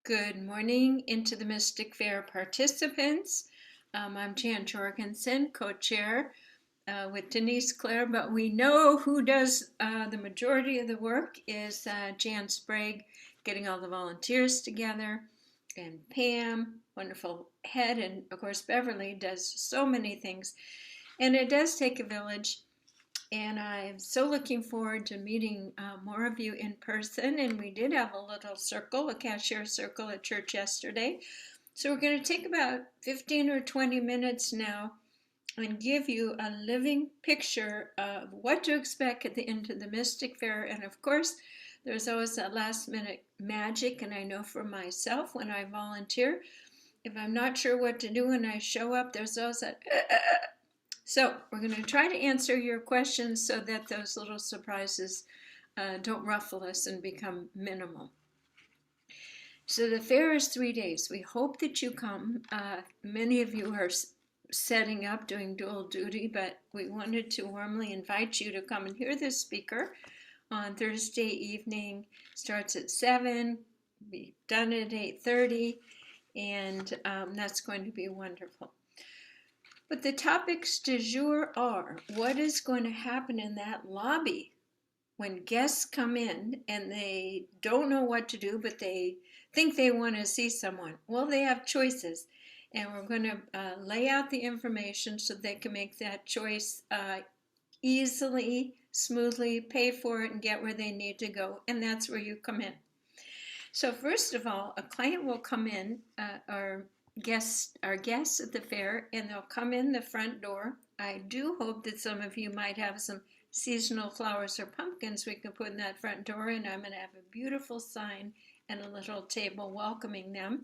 Good morning into the Mystic Fair participants. I'm Jan Jorgensen, co-chair with Denise Clare, but we know who does the majority of the work is Jan Sprague, getting all the volunteers together, and Pam, wonderful head, and of course Beverly does so many things. And it does take a village. And I'm so looking forward to meeting more of you in person. And we did have a little circle, a cashier circle at church yesterday. So we're going to take about 15 or 20 minutes now and give you a living picture of what to expect at the end of the Mystic Fair. And of course, there's always that last minute magic. And I know for myself, when I volunteer, if I'm not sure what to do when I show up, there's always that So we're going to try to answer your questions so that those little surprises don't ruffle us and become minimal. So the fair is 3 days. We hope that you come. Many of you are setting up, doing dual duty, but we wanted to warmly invite you to come and hear this speaker on Thursday evening. Starts at 7, be done at 8:30, and that's going to be wonderful. But the topics du jour are, what is going to happen in that lobby when guests come in and they don't know what to do, but they think they want to see someone? Well, they have choices, and we're going to lay out the information so they can make that choice easily, smoothly, pay for it, and get where they need to go, and that's where you come in. So first of all, a client will come in, our guests at the fair, and they'll come in the front door. I do hope that some of you might have some seasonal flowers or pumpkins we can put in that front door, and I'm going to have a beautiful sign and a little table welcoming them.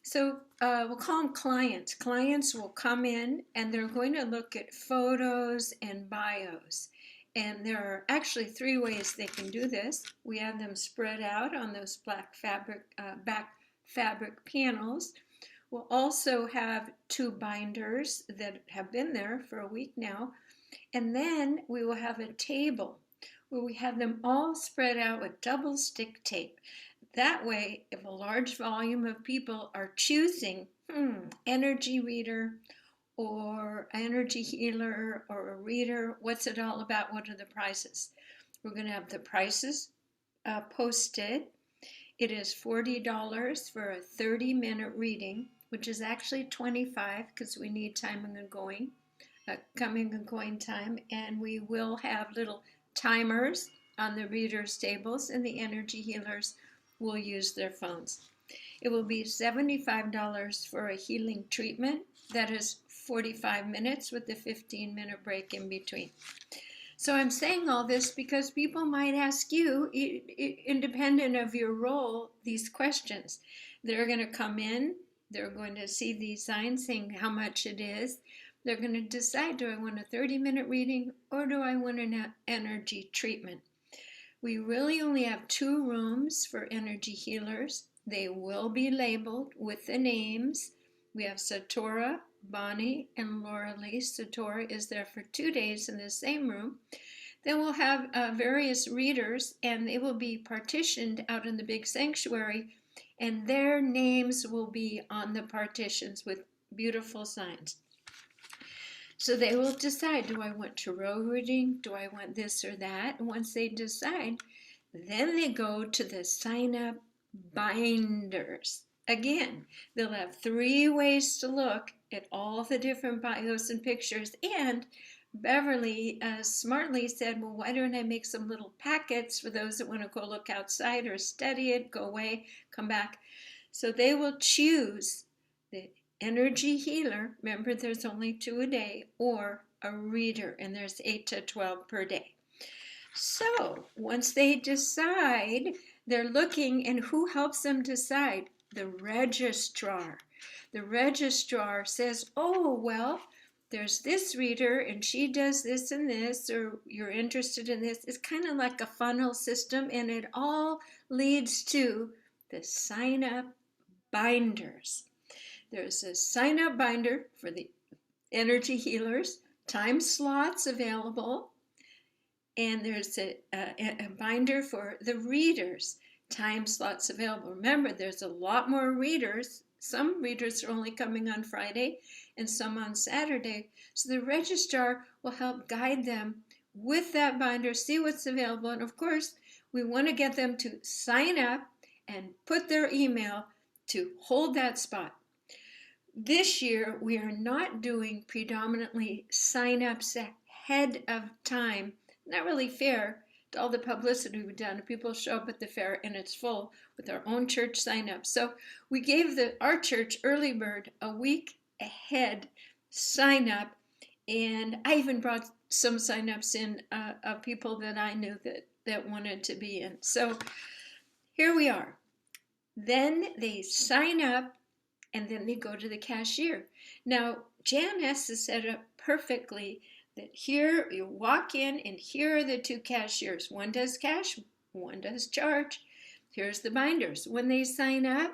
So we'll call them clients. Clients will come in and they're going to look at photos and bios. And there are actually 3 ways they can do this. We have them spread out on those black back fabric panels. We'll also have 2 binders that have been there for a week now. And then we will have a table where we have them all spread out with double stick tape. That way, if a large volume of people are choosing energy reader or energy healer or a reader, what's it all about? What are the prices? We're going to have the prices posted. It is $40 for a 30-minute reading, which is actually $25 because we need coming and going time. And we will have little timers on the readers' tables, and the energy healers will use their phones. It will be $75 for a healing treatment. That is 45 minutes with a 15-minute break in between. So I'm saying all this because people might ask you, independent of your role, these questions. They're going to come in, they're going to see these signs saying how much it is. They're going to decide, do I want a 30-minute reading or do I want an energy treatment? We really only have 2 rooms for energy healers. They will be labeled with the names. We have Satora, Bonnie, and Laura Lee. Satora is there for 2 days in the same room. Then we'll have various readers, and they will be partitioned out in the big sanctuary, and their names will be on the partitions with beautiful signs. So they will decide, do I want tarot reading? Do I want this or that? And once they decide, then they go to the sign-up binders. Again, they'll have 3 ways to look at all the different bios and pictures. And Beverly smartly said, well, why don't I make some little packets for those that want to go look outside or study it, go away, come back. So they will choose the energy healer. Remember, there's only 2 a day, or a reader, and there's 8 to 12 per day. So once they decide, they're looking, and who helps them decide? The registrar. The registrar says, oh, well, there's this reader and she does this and this, or you're interested in this. It's kind of like a funnel system, and it all leads to the sign-up binders. There's a sign-up binder for the energy healers, time slots available, and there's a binder for the readers. time slots available. Remember, there's a lot more readers. Some readers are only coming on Friday and some on Saturday. So the registrar will help guide them with that binder, see what's available. And of course, we want to get them to sign up and put their email to hold that spot. This year, we are not doing predominantly sign-ups ahead of time. Not really fair to all the publicity we've done. People show up at the fair and it's full with our own church sign-ups. So we gave our church early bird a week ahead sign-up, and I even brought some sign-ups in of people that I knew that wanted to be in. So here we are. Then they sign up, and then they go to the cashier. Now, Jan has to set up perfectly that here you walk in and here are the two cashiers. One does cash, one does charge. Here's the binders. When they sign up,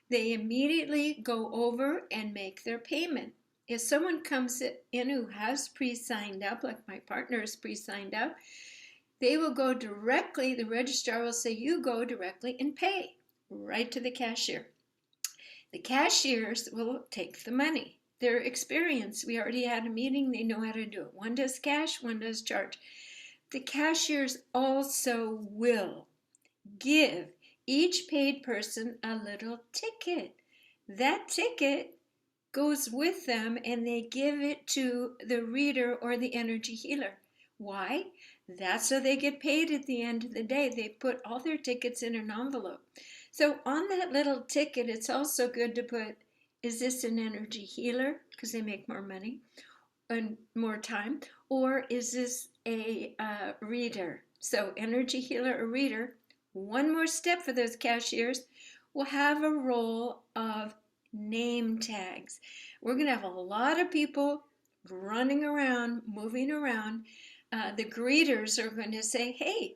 they immediately go over and make their payment. If someone comes in who has pre-signed up, like my partner is pre-signed up, they will go directly, the registrar will say, you go directly and pay right to the cashier. The cashiers will take the money. Their experience, we already had a meeting, they know how to do it. One does cash, one does charge. The cashiers also will give each paid person a little ticket. That ticket goes with them and they give it to the reader or the energy healer. Why? That's so they get paid at the end of the day. They put all their tickets in an envelope. So on that little ticket, it's also good to put, is this an energy healer? Because they make more money and more time. Or is this a reader? So energy healer or reader. One more step for those cashiers. Will have a roll of name tags. We're going to have a lot of people running around, moving around. The greeters are going to say, hey,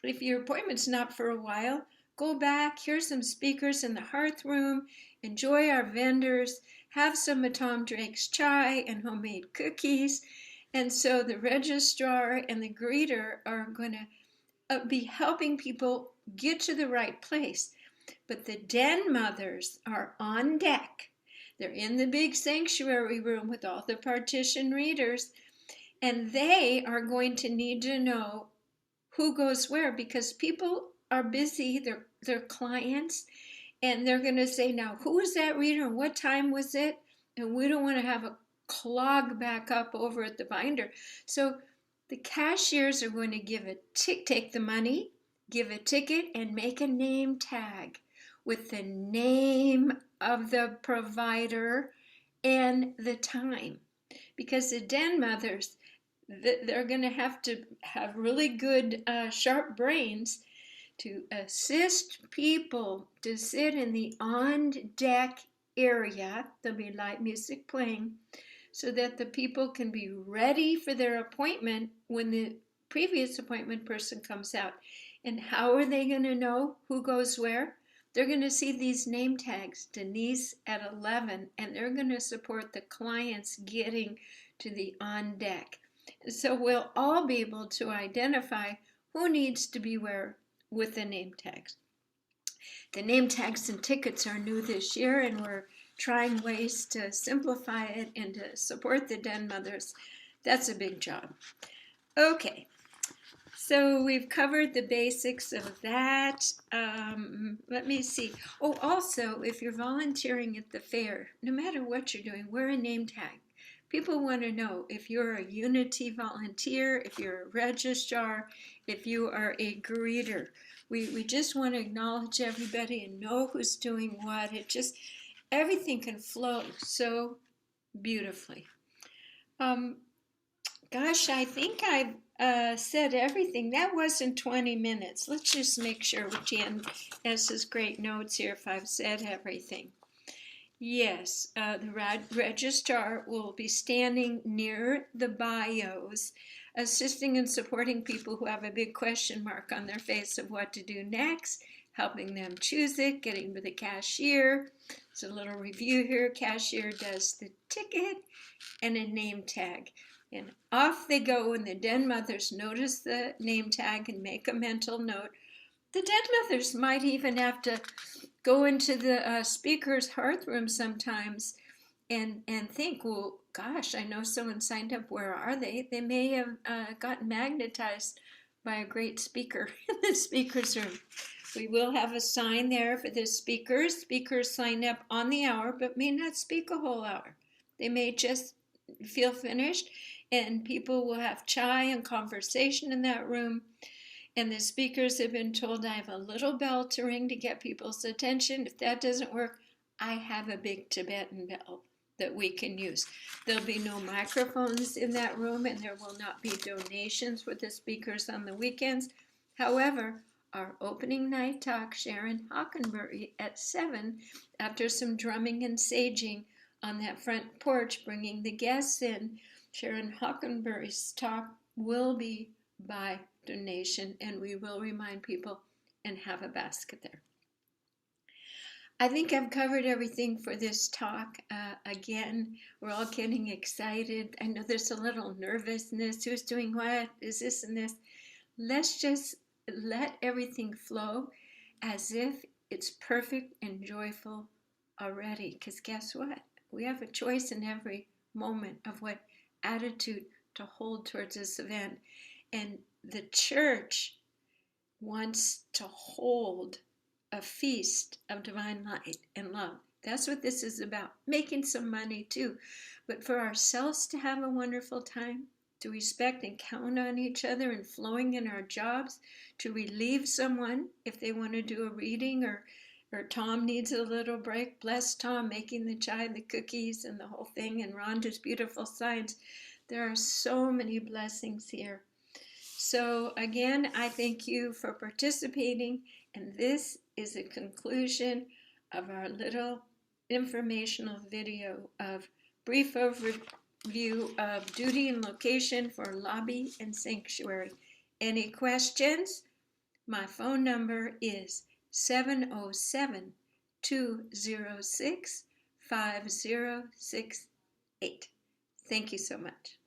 if your appointment's not for a while, go back, here's some speakers in the hearth room, enjoy our vendors, have some of Tom Drake's chai and homemade cookies. And so the registrar and the greeter are going to be helping people get to the right place. But the den mothers are on deck. They're in the big sanctuary room with all the partition readers, and they are going to need to know who goes where because people are busy, they're clients, and they're going to say, now, who was that reader and what time was it? And we don't want to have a clog back up over at the binder. So the cashiers are going to take the money, give a ticket, and make a name tag with the name of the provider and the time. Because the den mothers, they're going to have really good, sharp brains to assist people to sit in the on-deck area. There'll be light music playing so that the people can be ready for their appointment when the previous appointment person comes out. And how are they going to know who goes where? They're going to see these name tags, Denise at 11, and they're going to support the clients getting to the on-deck. So we'll all be able to identify who needs to be where with the name tags. The name tags and tickets are new this year, and we're trying ways to simplify it and to support the den mothers. That's a big job. Okay, so we've covered the basics of that. Let me see. Oh, also, if you're volunteering at the fair, no matter what you're doing, wear a name tag. People want to know if you're a Unity volunteer, if you're a registrar, if you are a greeter. We just want to acknowledge everybody and know who's doing what. Everything can flow so beautifully. Gosh, I think I've said everything. That wasn't 20 minutes. Let's just make sure Jan has his great notes here if I've said everything. Yes, the registrar will be standing near the bios, assisting and supporting people who have a big question mark on their face of what to do next, helping them choose it, getting to the cashier. It's a little review here. Cashier does the ticket and a name tag. And off they go, and the den mothers notice the name tag and make a mental note. The dead mothers might even have to go into the speaker's hearth room sometimes and think, well, gosh, I know someone signed up. Where are they? They may have gotten magnetized by a great speaker in the speaker's room. We will have a sign there for the speakers. Speakers sign up on the hour, but may not speak a whole hour. They may just feel finished, and people will have chai and conversation in that room. And the speakers have been told, I have a little bell to ring to get people's attention. If that doesn't work, I have a big Tibetan bell that we can use. There'll be no microphones in that room, and there will not be donations for the speakers on the weekends. However, our opening night talk, Sharon Hockenberry, at 7, after some drumming and saging on that front porch, bringing the guests in, Sharon Hockenberry's talk will be by donation, and we will remind people and have a basket there. I think I've covered everything for this talk. Again, we're all getting excited. I know there's a little nervousness. Who's doing what? Is this and this? Let's just let everything flow as if it's perfect and joyful already. Because guess what? We have a choice in every moment of what attitude to hold towards this event. And the church wants to hold a feast of divine light and love. That's what this is about. Making some money too, but for ourselves to have a wonderful time, to respect and count on each other and flowing in our jobs, to relieve someone if they want to do a reading, or Tom needs a little break. Bless Tom, making the chai, the cookies, and the whole thing, and Rhonda's beautiful signs. There are so many blessings here. So again, I thank you for participating, and this is a conclusion of our little informational video of brief overview of duty and location for lobby and sanctuary. Any questions? My phone number is 707-206-5068. Thank you so much.